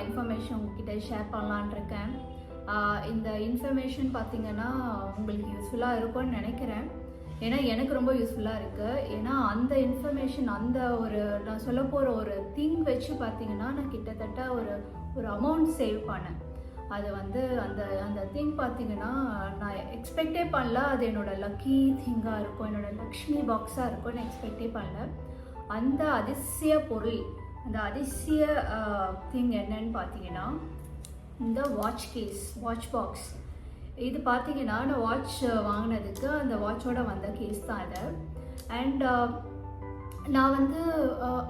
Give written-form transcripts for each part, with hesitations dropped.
Information உங்ககிட்ட share பண்ணலான் இருக்கேன். இந்த இன்ஃபர்மேஷன் பார்த்தீங்கன்னா உங்களுக்கு யூஸ்ஃபுல்லாக இருக்கும்னு நினைக்கிறேன். ஏன்னா எனக்கு ரொம்ப யூஸ்ஃபுல்லாக இருக்குது. ஏன்னா அந்த இன்ஃபர்மேஷன் அந்த நான் சொல்ல போகிற ஒரு திங் வச்சு பார்த்தீங்கன்னா நான் கிட்டத்தட்ட ஒரு அமௌண்ட் சேவ் பண்ணேன். அது வந்து அந்த திங் பார்த்தீங்கன்னா நான் எக்ஸ்பெக்டே பண்ணல. அது என்னோடய லக்கி திங்காக இருக்கும், என்னோடய லக்ஷ்மி பாக்ஸாக இருக்கும்னு எக்ஸ்பெக்டே பண்ணல. அந்த அதிசய பொருள், அந்த அதிசய திங் என்னன்னு பார்த்தீங்கன்னா இந்த வாட்ச் பாக்ஸ். இது பார்த்தீங்கன்னா நான் வாட்ச் வாங்கினதுக்கு அந்த வாட்சோட வந்த கேஸ் தான் இது. அண்ட் நான் வந்து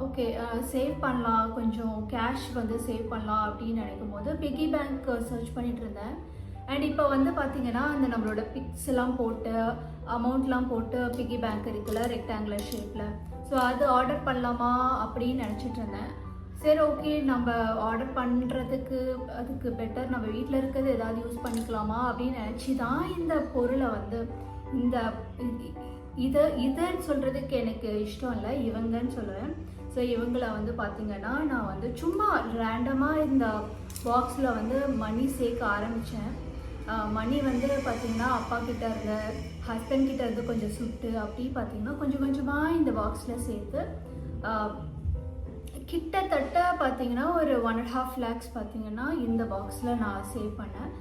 ஓகே சேவ் பண்ணலாம், கொஞ்சம் கேஷ் வந்து சேவ் பண்ணலாம் அப்படின்னு நினைக்கும் போது பிக்கி பேங்க் சர்ச் பண்ணிட்டு இருந்தேன். அண்ட் இப்போ வந்து பார்த்தீங்கன்னா அந்த நம்மளோட பிக்ஸ் எல்லாம் போட்டு அமௌண்ட்லாம் போட்டு பிக்கி பேங்க் இருக்குல்ல ரெக்டாங்குலர் ஷேப்பில், ஸோ அது ஆர்டர் பண்ணலாமா அப்படின்னு நினச்சிட்டு இருந்தேன். சரி ஓகே, நம்ம ஆர்டர் பண்ணுறதுக்கு அதுக்கு பெட்டர் நம்ம வீட்டில் இருக்கிறது ஏதாவது யூஸ் பண்ணிக்கலாமா அப்படின்னு நினச்சி தான் இந்த பொருளை வந்து இதுன்னு சொல்கிறதுக்கு எனக்கு இஷ்டம் இல்லை, இவங்கன்னு சொல்லுவேன். ஸோ இவங்களை வந்து பார்த்திங்கன்னா நான் வந்து சும்மா ரேண்டமாக இந்த பாக்ஸில் வந்து மணி சேர்க்க ஆரம்பித்தேன். மணி வந்து பார்த்திங்கன்னா அப்பா கிட்ட இருந்த ஹஸ்பண்ட் கிட்ட இருந்து கொஞ்சம் சுட்டு அப்படி பார்த்திங்கன்னா கொஞ்சம் கொஞ்சமாக இந்த பாக்ஸில் சேர்த்து கிட்டத்தட்ட பார்த்திங்கன்னா ஒரு 1.5 lakhs பார்த்திங்கன்னா இந்த பாக்ஸில் நான் சேவ் பண்ணேன்.